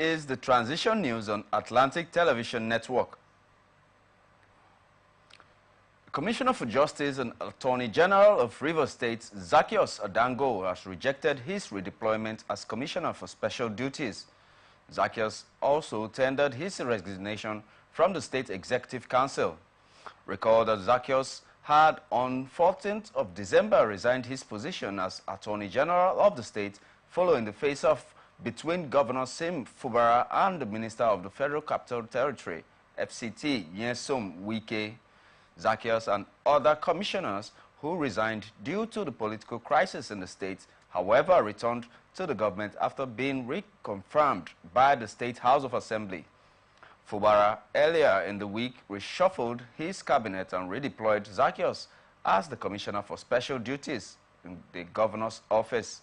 is the transition news on Atlantic Television Network. Commissioner for Justice and Attorney General of Rivers State, Zaccheaus Adango, has rejected his redeployment as Commissioner for Special Duties. Zaccheaus also tendered his resignation from the State Executive Council. Recall that Zaccheaus had on 14th of December resigned his position as Attorney General of the state following the face-off between Governor Sim Fubara and the Minister of the Federal Capital Territory, FCT, Nyesom Wike. Zaccheaus and other commissioners who resigned due to the political crisis in the state, however, returned to the government after being reconfirmed by the State House of Assembly. Fubara earlier in the week reshuffled his cabinet and redeployed Zaccheaus as the Commissioner for Special Duties in the governor's office.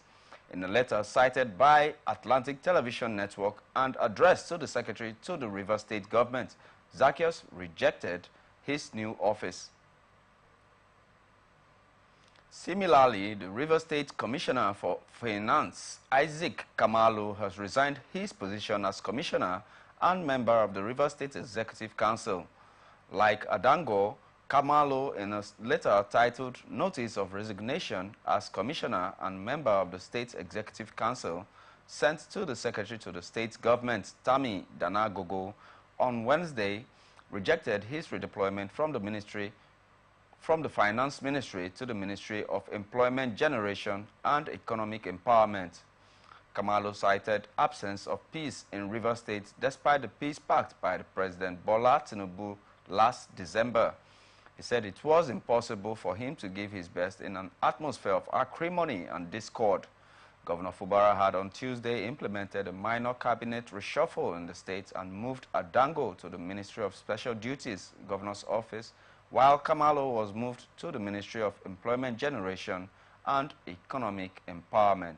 In a letter cited by Atlantic Television Network and addressed to the Secretary to the Rivers State government, Zaccheaus rejected his new office. Similarly, the Rivers State Commissioner for Finance, Isaac Kamalu, has resigned his position as Commissioner and member of the Rivers State Executive Council. Like Adango, Kamalu, in a letter titled Notice of Resignation as Commissioner and member of the State Executive Council, sent to the Secretary to the State Government, Tami Danagogo, on Wednesday, rejected his redeployment from the Finance Ministry to the Ministry of Employment Generation and Economic Empowerment. Kamalu cited absence of peace in Rivers State despite the peace pact by the President Bola Tinubu last December. He said it was impossible for him to give his best in an atmosphere of acrimony and discord. Governor Fubara had on Tuesday implemented a minor cabinet reshuffle in the state and moved Adango to the Ministry of Special Duties, Governor's Office, while Kamalu was moved to the Ministry of Employment Generation and Economic Empowerment.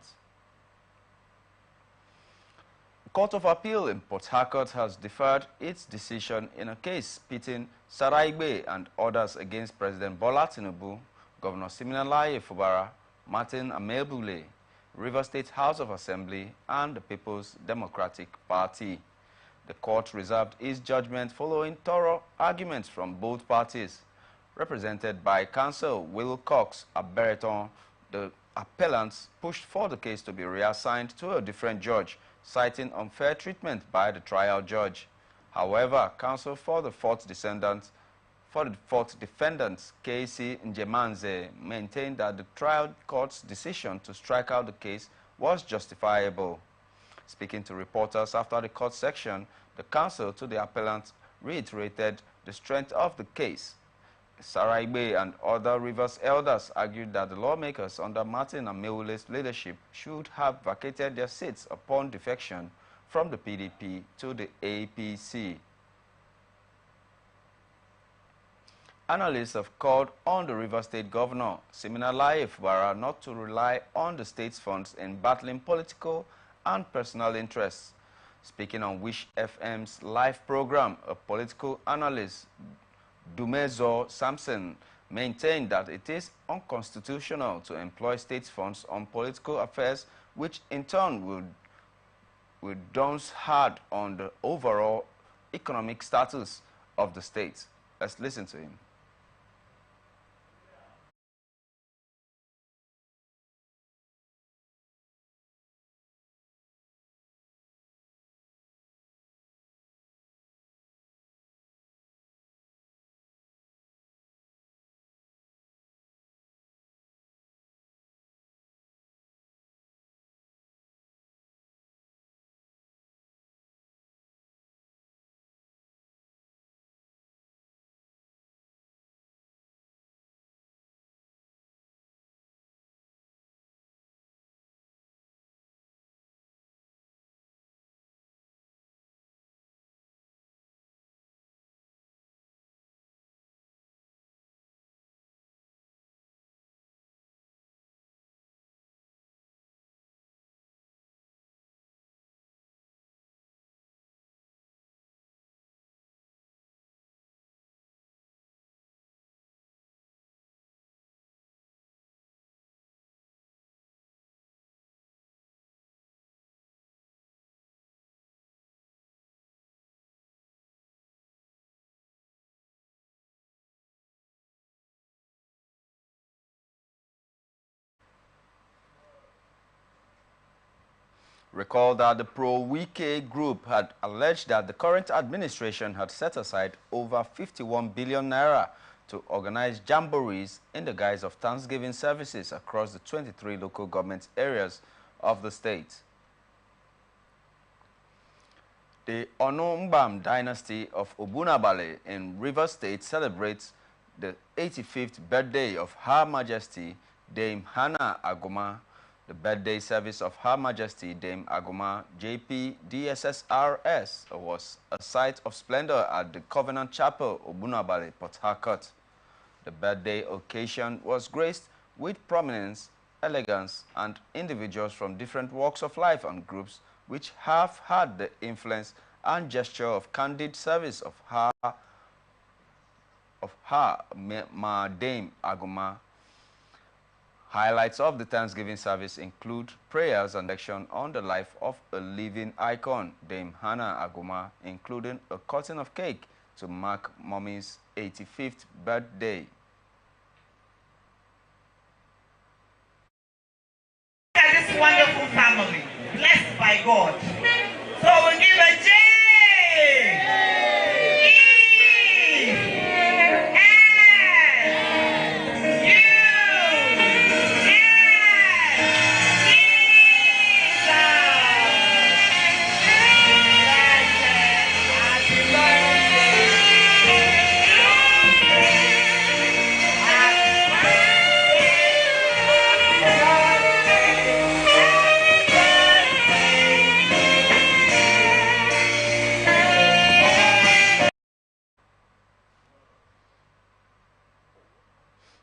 The Court of Appeal in Port Harcourt has deferred its decision in a case pitting Saraigbe and others against President Bola Tinubu, Governor Siminalayi Fubara, Martin Amebule, Rivers State House of Assembly, and the People's Democratic Party. The court reserved its judgment following thorough arguments from both parties. Represented by counsel Will Cox Abereton, the appellants pushed for the case to be reassigned to a different judge, citing unfair treatment by the trial judge. However, counsel for the fourth defendant, K.C. Njemanze, maintained that the trial court's decision to strike out the case was justifiable. Speaking to reporters after the court section, the counsel to the appellant reiterated the strength of the case. Saraigbe and other Rivers elders argued that the lawmakers under Martin Amewule's leadership should have vacated their seats upon defection from the PDP to the APC. Analysts have called on the Rivers State Governor, Siminalayi Fubara, not to rely on the state's funds in battling political and personal interests. Speaking on Wish FM's live program, a political analyst, Dumezo Samson, maintained that it is unconstitutional to employ state funds on political affairs, which in turn will dance hard on the overall economic status of the state. Let's listen to him. Recall that the pro-Wike group had alleged that the current administration had set aside over 51 billion naira to organize jamborees in the guise of Thanksgiving services across the 23 local government areas of the state. The Onumbam dynasty of Obunabale in Rivers State celebrates the 85th birthday of Her Majesty Dame Hannah Agoma. The birthday service of Her Majesty Dame Agoma JP DSSRS was a sight of splendor at the Covenant Chapel, Obunabale, Port Harcourt. The birthday occasion was graced with prominence, elegance, and individuals from different walks of life and groups which have had the influence and gesture of candid service of her Dame Agoma. Highlights of the Thanksgiving service include prayers and action on the life of a living icon, Dame Hannah Agoma, including a cutting of cake to mark Mommy's 85th birthday. This wonderful family, blessed by God. So we give a J.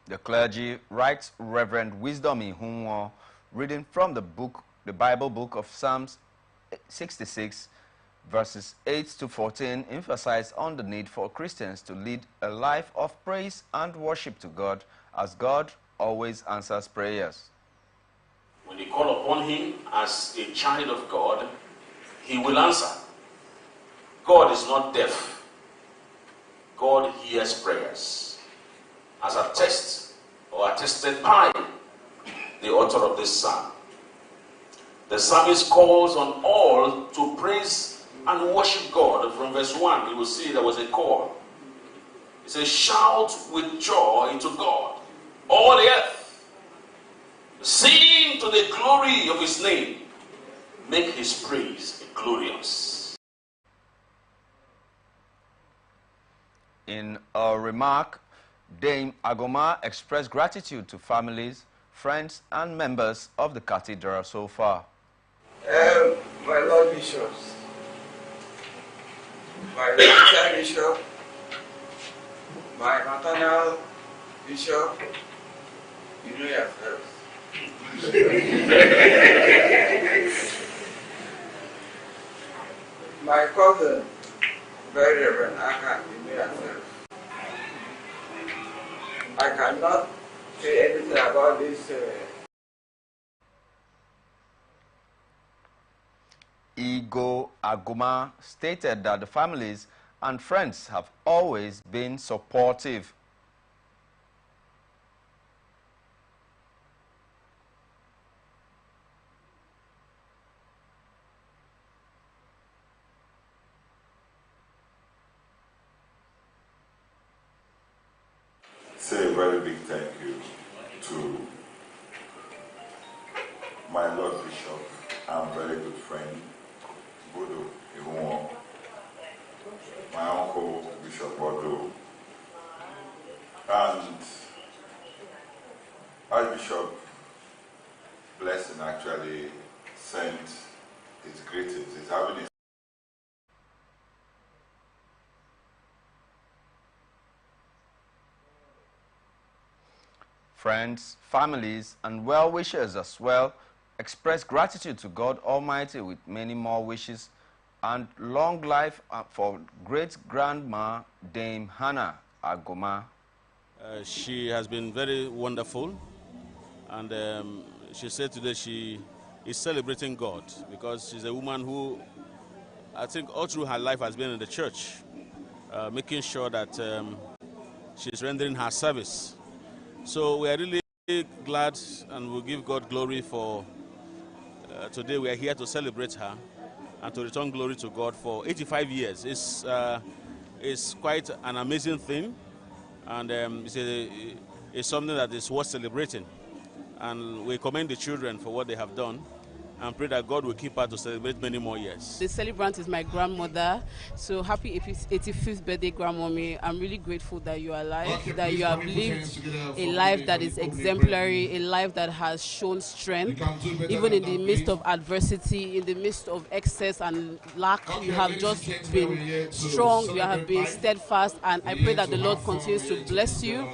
The clergy writes Reverend Wisdom Ihunwo, reading from the Bible book of Psalms 66, verses 8 to 14, emphasized on the need for Christians to lead a life of praise and worship to God, as God always answers prayers. When you call upon him as a child of God, he will answer. God is not deaf. God hears prayers. As attested by the author of this psalm. The psalmist calls on all to praise and worship God. From verse 1, you will see there was a call. It says, shout with joy to God, all the earth. Sing to the glory of his name. Make his praise glorious. In a remark, Dame Agoma expressed gratitude to families, friends, and members of the cathedral so far. My Lord Bishops, my Teacher Bishop, my maternal Bishop, you know yourselves. My cousin, Very Reverend Aka, you know yourselves. I cannot say anything about this. Igo Aguma stated that the families and friends have always been supportive. Say a very big thank you to my Lord Bishop and very good friend, Bodo Iwon, my uncle, Bishop Bodo, and Archbishop Blessing actually sent his greetings. He's having his Friends, families, and well-wishers as well express gratitude to God Almighty with many more wishes and long life for great-grandma Dame Hannah Agoma. She has been very wonderful, and she said today she is celebrating God because she's a woman who, I think, all through her life has been in the church, making sure that she's rendering her service. So we are really glad and we'll give God glory for today we are here to celebrate her and to return glory to God for 85 years. It's quite an amazing thing, and it's something that is worth celebrating. And we commend the children for what they have done and pray that God will keep her to celebrate many more years. The celebrant is my grandmother, so happy 85th birthday, grandmommy. I'm really grateful that you are alive, that you have lived a life that is exemplary, a life that has shown strength, even in the midst of adversity, in the midst of excess and lack. You have just been strong, you have been steadfast, and I pray that the Lord continues to bless you,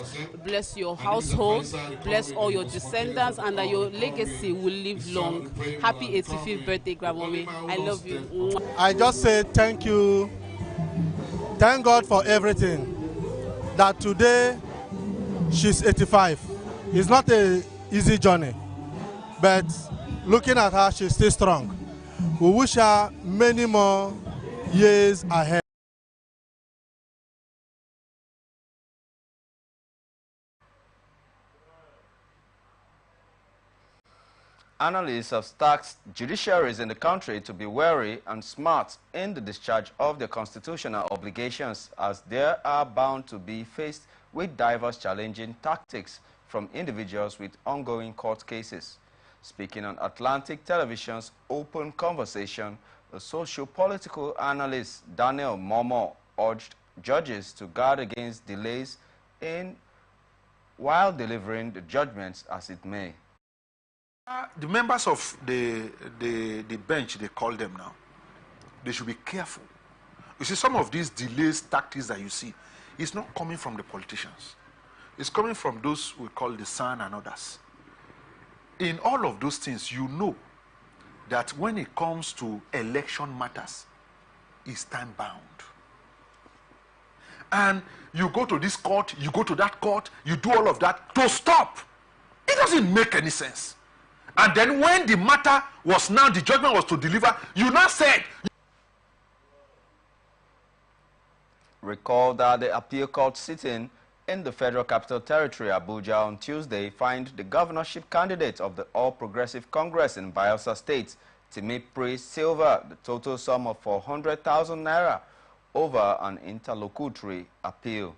bless your household, bless all your descendants, and that your legacy will live long. Happy 85th birthday, grandmommy. I love you. I just say thank you. Thank God for everything. That today she's 85. It's not an easy journey, but looking at her, she's still strong. We wish her many more years ahead. Analysts have tasked judiciaries in the country to be wary and smart in the discharge of their constitutional obligations, as they are bound to be faced with diverse challenging tactics from individuals with ongoing court cases. Speaking on Atlantic Television's Open Conversation, the socio-political analyst Daniel Momo urged judges to guard against delays while delivering the judgments as it may. The members of the bench, they call them now, they should be careful. You see, some of these delays tactics that you see, it's not coming from the politicians. It's coming from those we call the Sun and others. In all of those things, you know that when it comes to election matters, it's time-bound. And you go to this court, you go to that court, you do all of that to stop. It doesn't make any sense. And then when the matter was now, the judgment was to deliver, you now said... Recall that the appeal court sitting in the Federal Capital Territory, Abuja, on Tuesday fined the governorship candidate of the All Progressive Congress in Bayelsa State, Timipri Silva, the total sum of 400,000 naira over an interlocutory appeal.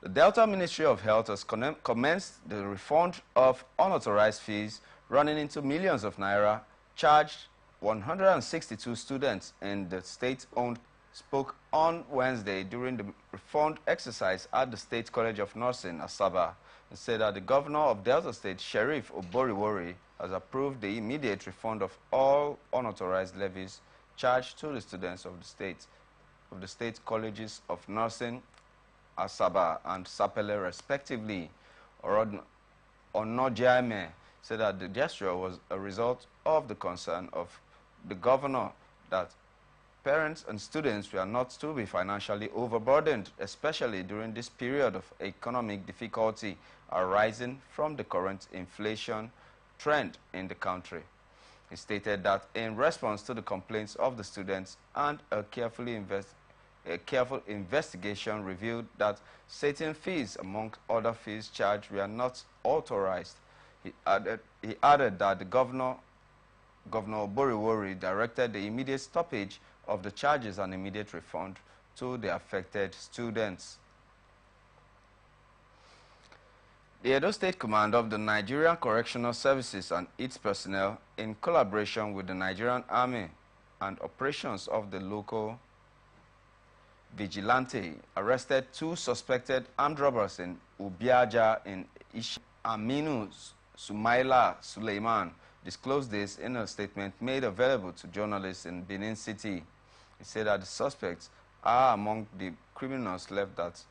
The Delta Ministry of Health has commenced the refund of unauthorized fees running into millions of naira charged 162 students in the state-owned spoke on Wednesday during the refund exercise at the State College of Nursing, Asaba, and said that the governor of Delta State, Sheriff Oboriwori, has approved the immediate refund of all unauthorized levies charged to the students of the state colleges of nursing, Asaba and Sapele, respectively. Onojaime said that the gesture was a result of the concern of the governor that parents and students were not to be financially overburdened, especially during this period of economic difficulty arising from the current inflation trend in the country. He stated that in response to the complaints of the students and a careful investigation revealed that certain fees, among other fees charged, were not authorized. He added that the Governor Boriwori directed the immediate stoppage of the charges and immediate refund to the affected students. The Edo State Command of the Nigerian Correctional Services and its personnel, in collaboration with the Nigerian Army and operations of the local vigilante, arrested 2 suspected armed robbers in Ubiaja in Ish. Aminu Sumaila Suleiman disclosed this in a statement made available to journalists in Benin City. He said that the suspects are among the criminals left that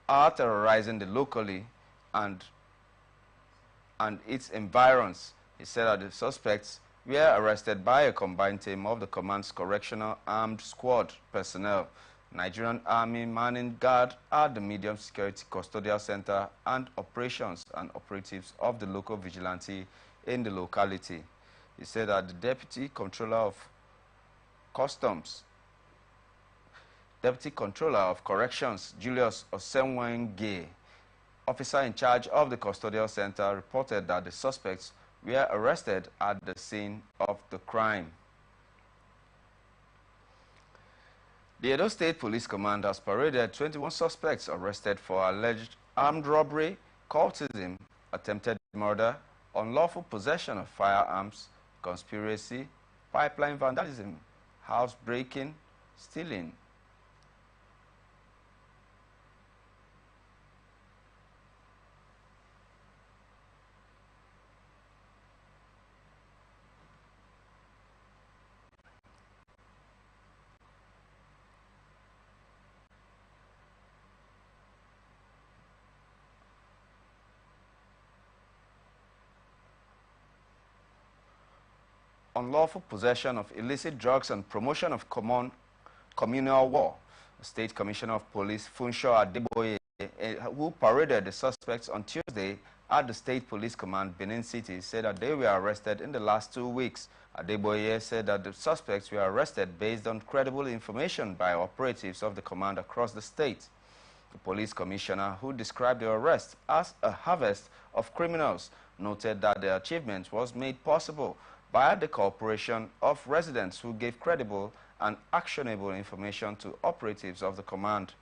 are terrorizing the locally and its environs. He said that the suspects were arrested by a combined team of the command's correctional armed squad personnel, Nigerian Army manning guard at the medium security custodial center, and operations and operatives of the local vigilante in the locality. He said that the Deputy Controller of Corrections, Julius Osenwenge, officer in charge of the custodial center reported that the suspects were arrested at the scene of the crime. The Edo State Police Command has paraded 21 suspects arrested for alleged armed robbery, cultism, attempted murder, unlawful possession of firearms, conspiracy, pipeline vandalism, house breaking, stealing. Unlawful possession of illicit drugs and promotion of communal war. The State Commissioner of Police, Funsho Adeboye, who paraded the suspects on Tuesday at the State Police Command, Benin City, said that they were arrested in the last 2 weeks. Adeboye said that the suspects were arrested based on credible information by operatives of the command across the state. The police commissioner, who described the arrest as a harvest of criminals, noted that the achievement was made possible by the cooperation of residents who gave credible and actionable information to operatives of the command.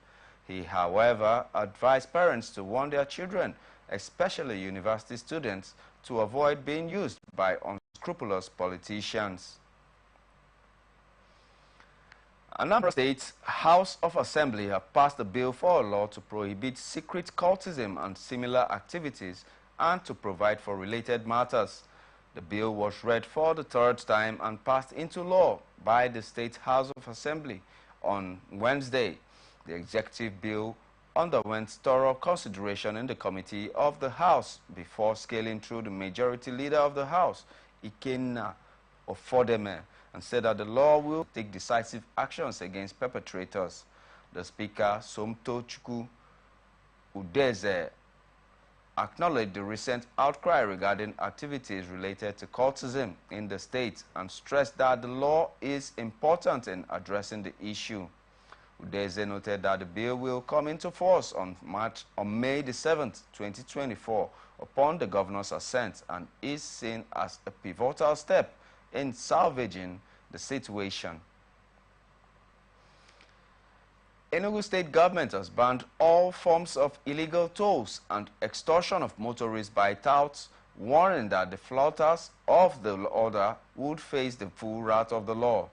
He, however, advised parents to warn their children, especially university students, to avoid being used by unscrupulous politicians. Anambra State's House of Assembly have passed a bill for a law to prohibit secret cultism and similar activities and to provide for related matters. The bill was read for the third time and passed into law by the State House of Assembly on Wednesday. The executive bill underwent thorough consideration in the committee of the House before scaling through the majority leader of the House, Ikenna Ofodeme, and said that the law will take decisive actions against perpetrators. The Speaker, Somtochukwu Udeze, acknowledged the recent outcry regarding activities related to cultism in the state and stressed that the law is important in addressing the issue. Udeze noted that the bill will come into force on May the 7th, 2024, upon the governor's assent and is seen as a pivotal step in salvaging the situation. Enugu State government has banned all forms of illegal tolls and extortion of motorists by touts, warning that the flouters of the order would face the full wrath of the law.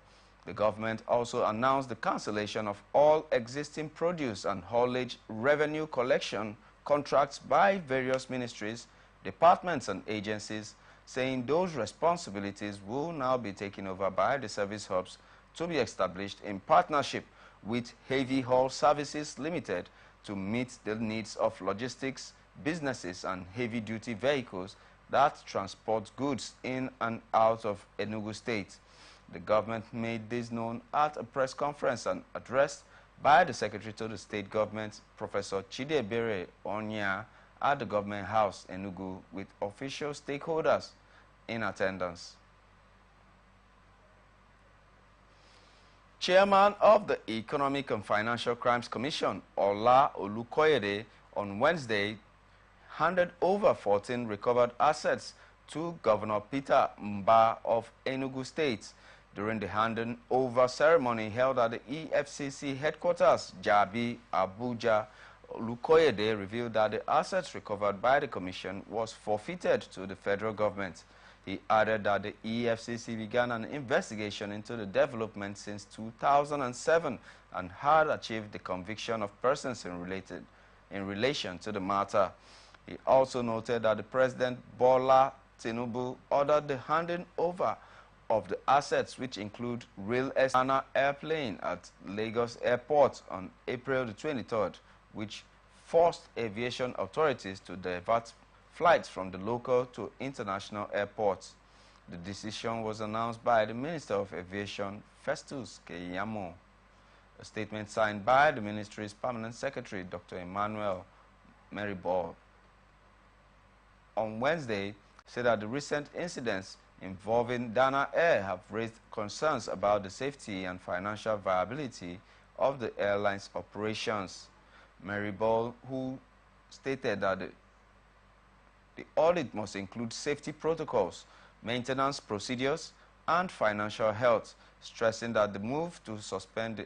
The government also announced the cancellation of all existing produce and haulage revenue collection contracts by various ministries, departments and agencies, saying those responsibilities will now be taken over by the service hubs to be established in partnership with Heavy Haul Services Limited to meet the needs of logistics, businesses and heavy-duty vehicles that transport goods in and out of Enugu State. The government made this known at a press conference and addressed by the Secretary to the State Government, Professor Chidebere Onya, at the Government House, Enugu, with official stakeholders in attendance. Chairman of the Economic and Financial Crimes Commission, Ola Olukoyede, on Wednesday handed over 14 recovered assets to Governor Peter Mba of Enugu State. During the handing over ceremony held at the EFCC headquarters, Jabi, Abuja, Olukoyede revealed that the assets recovered by the commission was forfeited to the federal government. He added that the EFCC began an investigation into the development since 2007 and had achieved the conviction of persons in relation to the matter. He also noted that the President Bola Tinubu ordered the handing over of the assets, which include real estate airplane at Lagos Airport on April the 23rd, which forced aviation authorities to divert flights from the local to international airports. The decision was announced by the Minister of Aviation, Festus Keyamo. A statement signed by the ministry's Permanent Secretary, Dr. Emmanuel Meribol, on Wednesday, said that the recent incidents involving Dana Air have raised concerns about the safety and financial viability of the airline's operations. Meribol, who stated that the audit must include safety protocols, maintenance procedures, and financial health, stressing that the move to suspend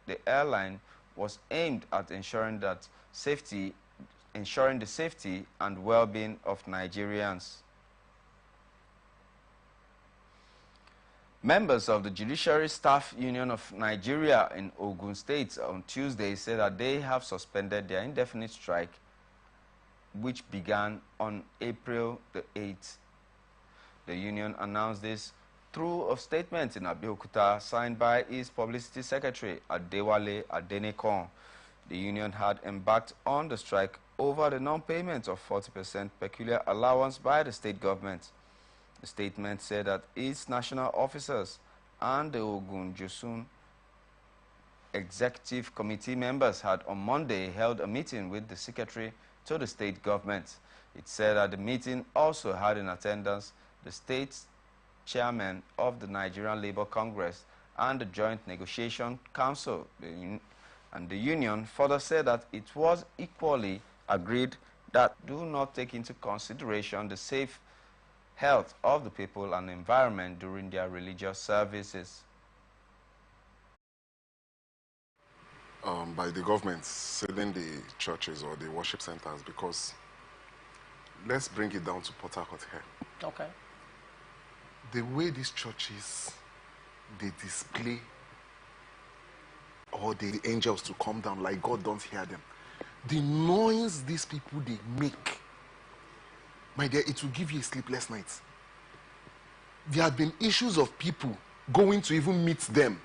the airline was aimed at ensuring the safety and well-being of Nigerians. Members of the Judiciary Staff Union of Nigeria in Ogun State on Tuesday said that they have suspended their indefinite strike, which began on April the 8th. The union announced this through a statement in Abeokuta signed by its publicity secretary, Adewale Adenekon. The union had embarked on the strike over the non-payment of 40% peculiar allowance by the state government. The statement said that its national officers and the Ogun Josun Executive Committee members had on Monday held a meeting with the secretary to the state government. It said that the meeting also had in attendance the state's chairman of the Nigerian Labour Congress and the Joint Negotiation Council. And the union further said that it was equally agreed that do not take into consideration the safe health of the people and environment during their religious services. By the government sealing the churches or the worship centers, because let's bring it down to Port Harcourt here. Okay. The way these churches, they display all the angels to come down like God don't hear them. The noise these people, they make, my dear, it will give you a sleepless night. There have been issues of people going to even meet them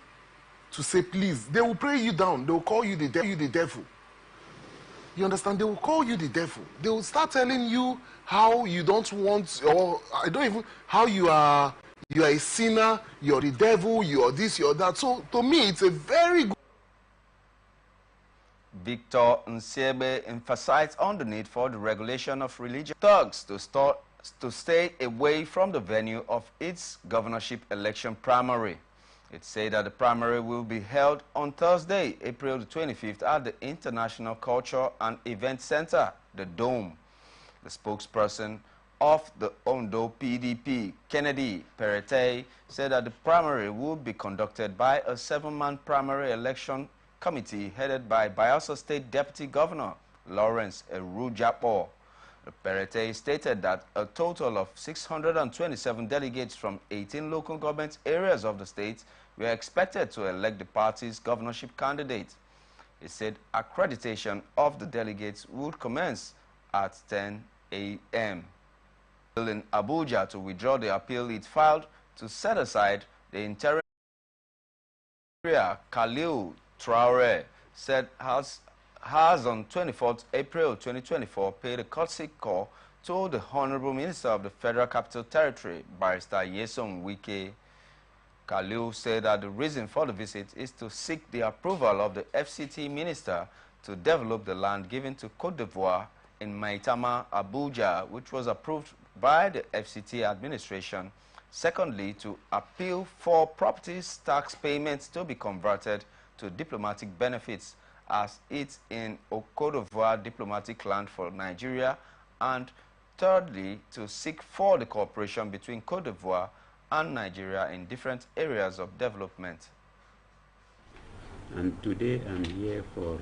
to say, please. They will pray you down. They will call you the devil. You understand? They will call you the devil. They will start telling you how you don't want, or I don't even, how you are a sinner, you're the devil, you're this, you're that. So to me, it's a very good. Victor Nsiebe emphasized on the need for the regulation of religious thugs to stay away from the venue of its governorship election primary. It said that the primary will be held on Thursday, April the 25th at the International Culture and Event Center, the Dome. The spokesperson of the Ondo PDP, Kennedy Perete, said that the primary will be conducted by a 7-man primary election committee headed by Bayelsa State Deputy Governor Lawrence Erujapo. Perete stated that a total of 627 delegates from 18 local government areas of the state were expected to elect the party's governorship candidate. He said accreditation of the delegates would commence at 10 a.m. In Abuja to withdraw the appeal it filed to set aside the interim Khalil Traore said has on 24th April 2024 paid a courtesy call to the Honorable Minister of the Federal Capital Territory, Barrister Nyesom Wike. Khalil said that the reason for the visit is to seek the approval of the FCT Minister to develop the land given to Côte d'Ivoire in Maitama, Abuja, which was approved by the FCT administration. Secondly, to appeal for properties tax payments to be converted to diplomatic benefits as it's in Côte d'Ivoire diplomatic land for Nigeria, and thirdly, to seek for the cooperation between Côte d'Ivoire and Nigeria in different areas of development. And today I'm here for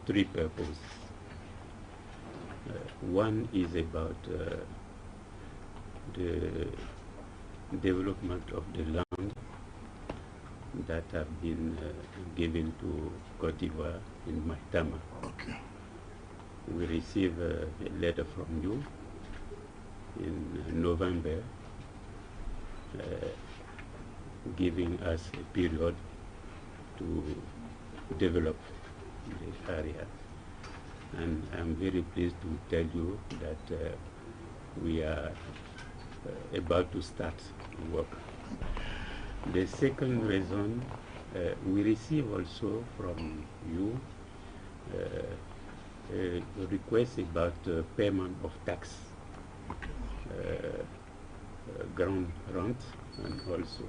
three purposes. One is about the development of the land that have been given to Côte d'Ivoire in Maitama. Okay. We received a letter from you in November giving us a period to develop the area. And I'm very pleased to tell you that we are about to start work. The second reason, we receive also from you a request about payment of tax, ground rent, and also,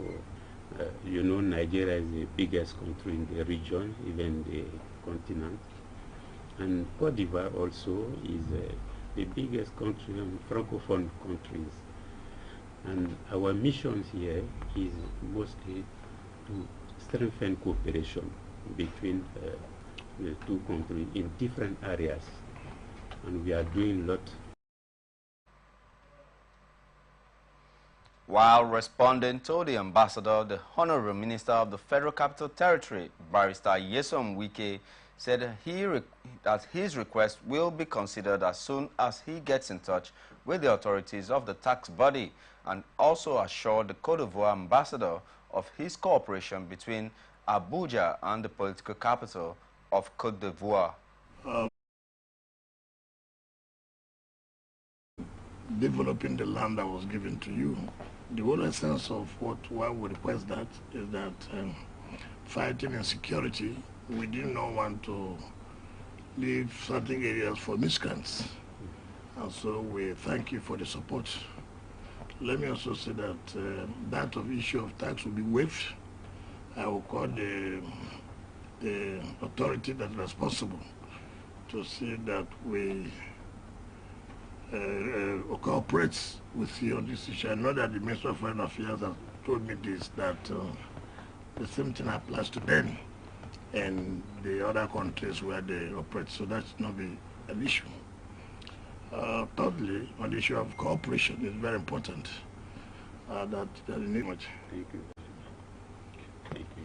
you know, Nigeria is the biggest country in the region, even the continent, And Cote d'Ivoire also is the biggest country, francophone countries. And our mission here is mostly to strengthen cooperation between the two countries in different areas. And we are doing a lot. While responding to the ambassador, the Honorable Minister of the Federal Capital Territory, Barrister Yesom Wike, said that his request will be considered as soon as he gets in touch with the authorities of the tax body, and also assured the Cote d'Ivoire ambassador of his cooperation between Abuja and the political capital of Cote d'Ivoire. Developing the land that was given to you. The whole essence of why we request that is that fighting insecurity, we did not want to leave certain areas for miscreants. And so we thank you for the support. Let me also say that that of issue of tax will be waived. I will call the authority that is responsible to see that we cooperates with you on this issue. I know that the Minister of Foreign Affairs has told me this, that the same thing applies to them and the other countries where they operate, so that should not be an issue. Thirdly, on the issue of cooperation, is very important. That you need much. Thank you. Thank you.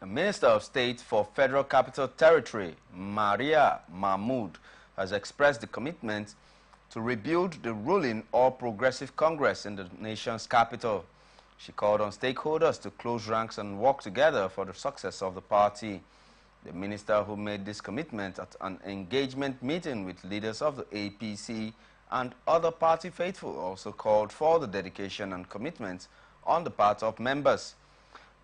The Minister of State for Federal Capital Territory, Maria Mahmoud, has expressed the commitment to rebuild the ruling All Progressive Congress in the nation's capital. She called on stakeholders to close ranks and work together for the success of the party. The minister, who made this commitment at an engagement meeting with leaders of the APC and other party faithful, also called for the dedication and commitment on the part of members.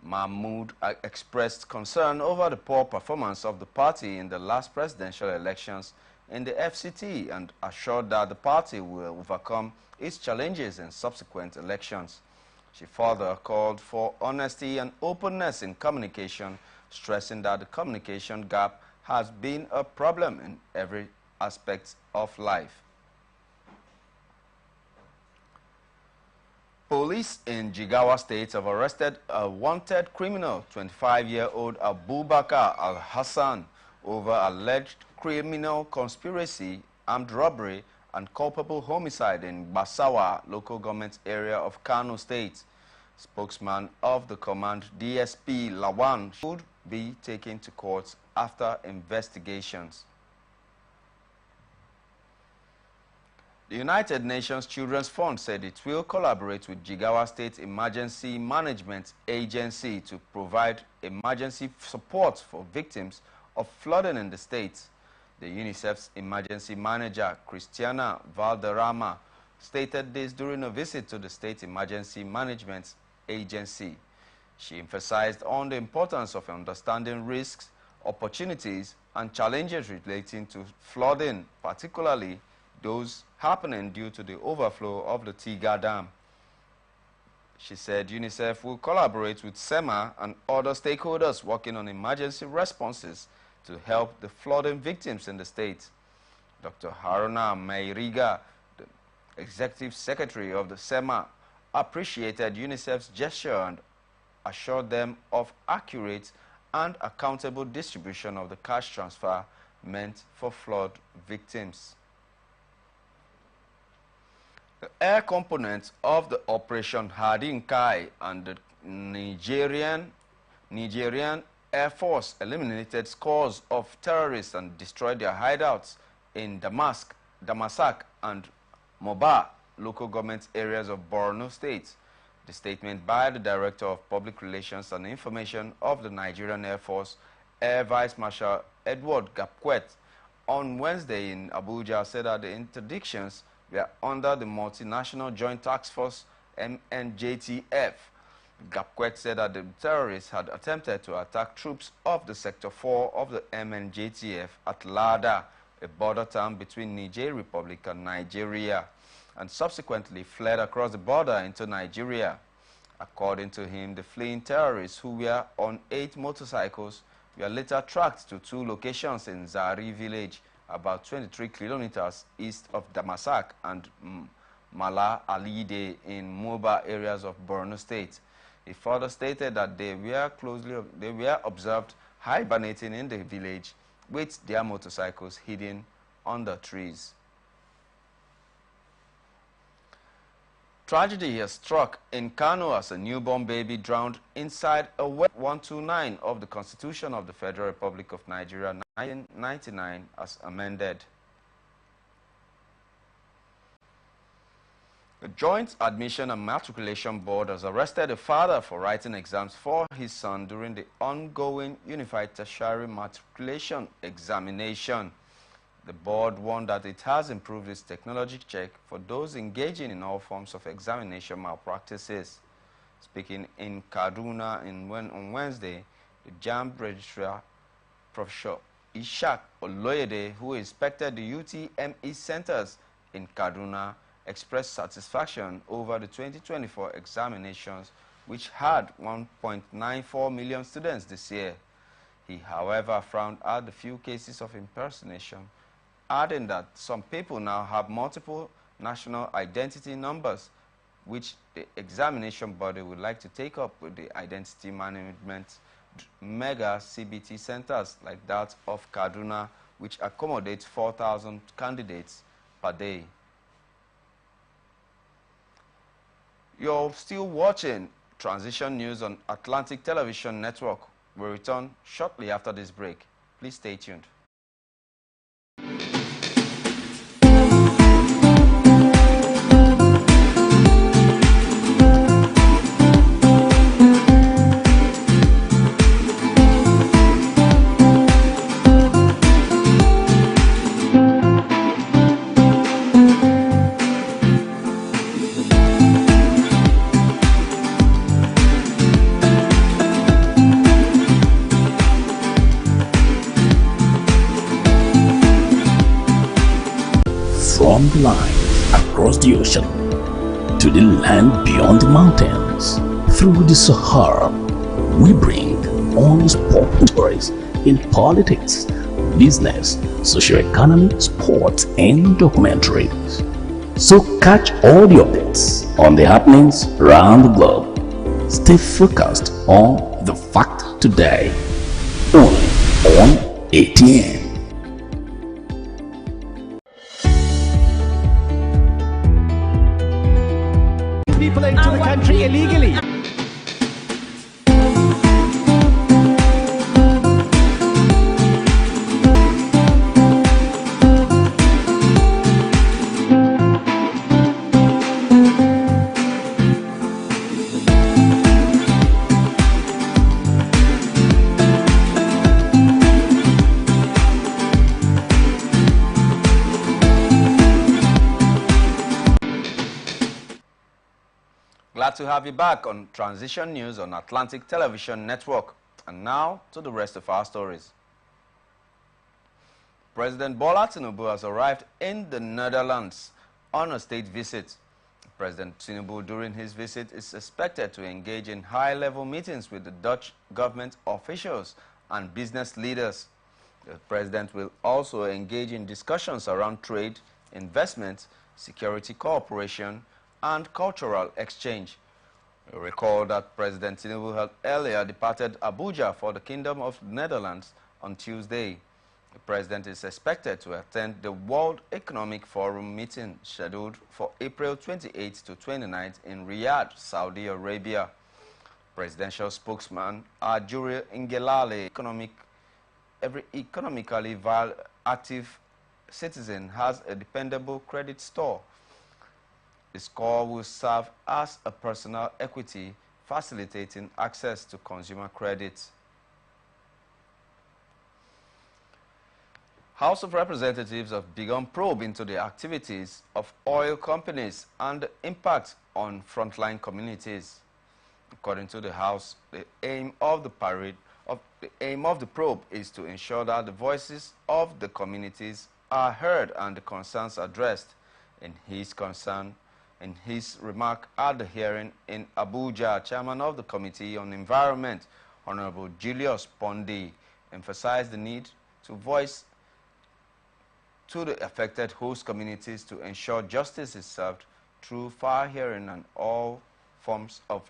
Mahmoud expressed concern over the poor performance of the party in the last presidential elections in the FCT and assured that the party will overcome its challenges in subsequent elections. She further called for honesty and openness in communication, stressing that the communication gap has been a problem in every aspect of life. Police in Jigawa State have arrested a wanted criminal, 25-year-old Abubakar Al-Hassan, over alleged criminal conspiracy, armed robbery, and culpable homicide in Basawa local government area of Kano State. Spokesman of the command, DSP Lawan, should be taken to court after investigations. The United Nations Children's Fund said it will collaborate with Jigawa State Emergency Management Agency to provide emergency support for victims of flooding in the state. The UNICEF's emergency manager, Christiana Valderrama, stated this during a visit to the State Emergency Management Agency. She emphasized on the importance of understanding risks, opportunities, and challenges relating to flooding, particularly those happening due to the overflow of the Tiga Dam. She said UNICEF will collaborate with SEMA and other stakeholders working on emergency responses to help the flooding victims in the state. Dr. Haruna Mairiga, the Executive Secretary of the SEMA, appreciated UNICEF's gesture and assured them of accurate and accountable distribution of the cash transfer meant for flood victims. The air component of the Operation Hardin Kai and the Nigerian Air Force eliminated scores of terrorists and destroyed their hideouts in Damasak and Moba local government areas of Borno State. The statement by the Director of Public Relations and Information of the Nigerian Air Force, Air Vice Marshal Edward Gapquet, on Wednesday in Abuja said that the interdictions were under the Multinational Joint Task Force MNJTF. Gapquet said that the terrorists had attempted to attack troops of the Sector 4 of the MNJTF at Lada, a border town between Niger Republic and Nigeria, and subsequently fled across the border into Nigeria. According to him, the fleeing terrorists, who were on 8 motorcycles, were later tracked to 2 locations in Zari village, about 23 kilometers east of Damasak, and Mala Alide in Moba areas of Borno State. He further stated that they were observed hibernating in the village with their motorcycles hidden under trees. Tragedy has struck in Kano as a newborn baby drowned inside a well 129 of the Constitution of the Federal Republic of Nigeria 1999 as amended. The Joint Admission and Matriculation Board has arrested a father for writing exams for his son during the ongoing Unified Tertiary Matriculation Examination. The board warned that it has improved its technology check for those engaging in all forms of examination malpractices. Speaking in Kaduna on Wednesday, the JAMB registrar, Professor Ishak Oloyede, who inspected the UTME centers in Kaduna, expressed satisfaction over the 2024 examinations, which had 1.94 million students this year. He, however, frowned at the few cases of impersonation, adding that some people now have multiple national identity numbers, which the examination body would like to take up with the identity management mega CBT centers like that of Kaduna, which accommodates 4,000 candidates per day. You're still watching Transition News on Atlantic Television Network. We'll return shortly after this break. Please stay tuned. From the line across the ocean to the land beyond the mountains, through the Sahara, we bring unspoken stories in politics, business, socio-economy, sports, and documentaries. So catch all the updates on the happenings around the globe. Stay focused on the fact today, only on ATN. People into the country illegally. Glad to have you back on Transition News on Atlantic Television Network. And now to the rest of our stories. President Bola Tinubu has arrived in the Netherlands on a state visit. President Tinubu, during his visit, is expected to engage in high-level meetings with the Dutch government officials and business leaders. The president will also engage in discussions around trade, investment, security cooperation, and cultural exchange. You recall that President Tinubu had earlier departed Abuja for the Kingdom of the Netherlands on Tuesday. The president is expected to attend the World Economic Forum meeting scheduled for April 28 to 29 in Riyadh, Saudi Arabia. Presidential spokesman Ajuri Ngelale, every economically active citizen has a dependable credit score. The score will serve as a personal equity, facilitating access to consumer credit. House of Representatives have begun probe into the activities of oil companies and the impact on frontline communities. According to the House, the aim of the probe is to ensure that the voices of the communities are heard and the concerns addressed. In In his remark at the hearing in Abuja, Chairman of the Committee on Environment, Honorable Julius Pondi, emphasized the need to voice to the affected host communities to ensure justice is served through fair hearing and all forms of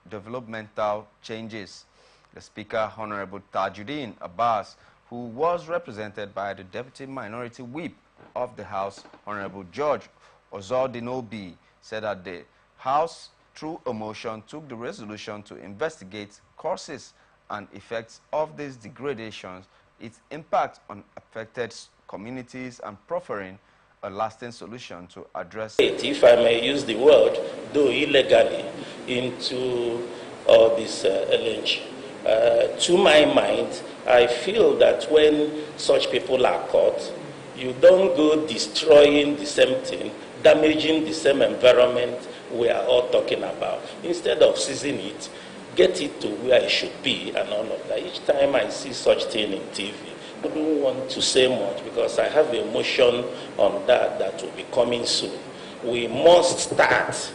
developmental changes. The Speaker, Honorable Tajuddin Abbas, who was represented by the Deputy Minority Whip of the House, Honorable George Ozodinobi, said that the House, through a motion, took the resolution to investigate causes and effects of these degradations, its impact on affected communities, and proffering a lasting solution to address. If I may use the word, though illegally, into all this LNG. To my mind, I feel that when such people are caught, you don't go destroying the same thing, damaging the same environment we are all talking about. Instead of seizing it, get it to where it should be and all of that. Each time I see such thing in TV, I don't want to say much because I have a motion on that will be coming soon. We must start.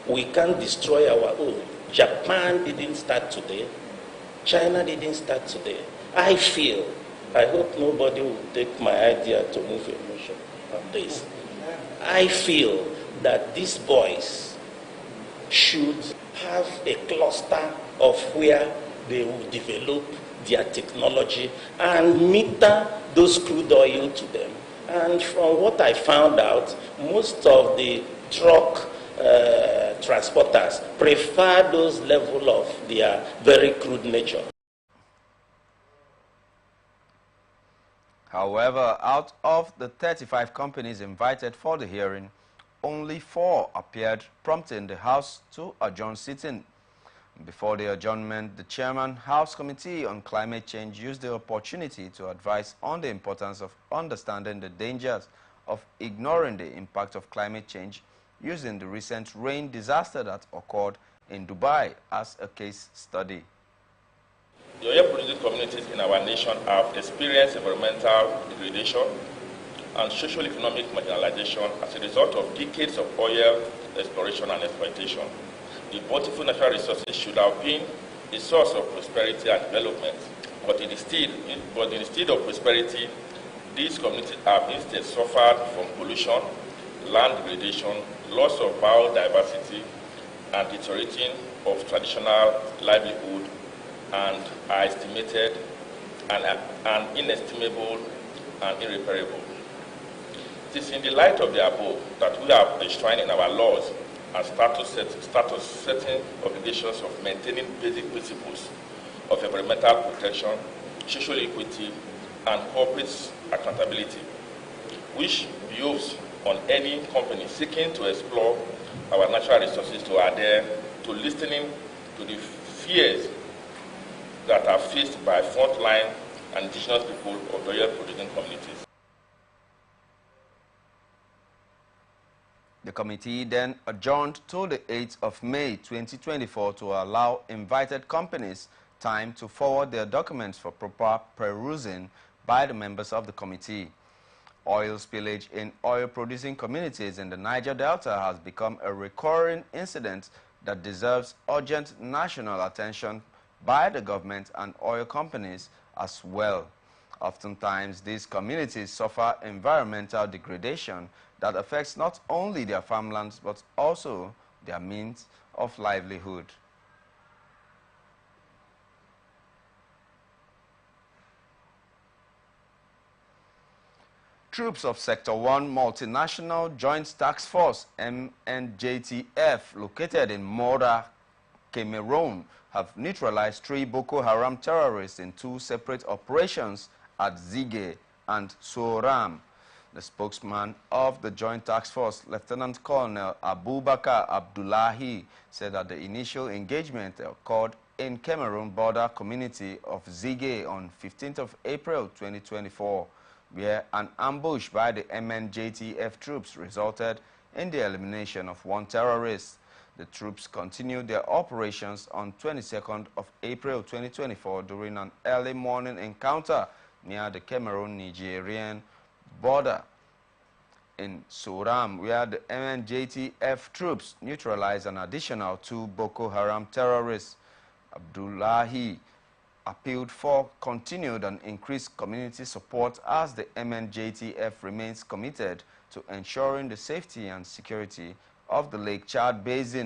We can't destroy our own. Japan didn't start today. China didn't start today. I hope nobody will take my idea to move a motion on this. I feel that these boys should have a cluster of where they will develop their technology and meter those crude oil to them. And from what I found out, most of the truck transporters prefer those level of their very crude nature. However, out of the 35 companies invited for the hearing, only 4 appeared, prompting the House to adjourn sitting. Before the adjournment, the Chairman, House Committee on Climate Change used the opportunity to advise on the importance of understanding the dangers of ignoring the impact of climate change, using the recent rain disaster that occurred in Dubai as a case study. The oil-producing communities in our nation have experienced environmental degradation and social-economic marginalization as a result of decades of oil exploration and exploitation. The bountiful natural resources should have been a source of prosperity and development, but instead of prosperity, these communities have instead suffered from pollution, land degradation, loss of biodiversity, and deteriorating of traditional livelihood, and are estimated and inestimable and irreparable. It is in the light of the above that we are enshrined in our laws and status-setting obligations of maintaining basic principles of environmental protection, social equity, and corporate accountability, which behoves on any company seeking to explore our natural resources to adhere to listening to the fears that are faced by frontline and indigenous people of the oil-producing communities. The committee then adjourned to the 8th of May 2024 to allow invited companies time to forward their documents for proper perusing by the members of the committee. Oil spillage in oil-producing communities in the Niger Delta has become a recurring incident that deserves urgent national attention by the government and oil companies as well. Oftentimes, these communities suffer environmental degradation that affects not only their farmlands but also their means of livelihood. Troops of Sector 1 Multinational Joint Task Force MNJTF located in Mora, Cameroon have neutralized 3 Boko Haram terrorists in 2 separate operations at Zige and Soram. The spokesman of the Joint Task Force, Lieutenant Colonel Abubakar Abdullahi, said that the initial engagement occurred in Cameroon border community of Zige on 15th of April 2024, where an ambush by the MNJTF troops resulted in the elimination of 1 terrorist. The troops continued their operations on 22nd of April 2024 during an early morning encounter near the Cameroon-Nigerian border. In Soram, where the MNJTF troops neutralized an additional 2 Boko Haram terrorists, Abdullahi appealed for continued and increased community support as the MNJTF remains committed to ensuring the safety and security of the Lake Chad Basin.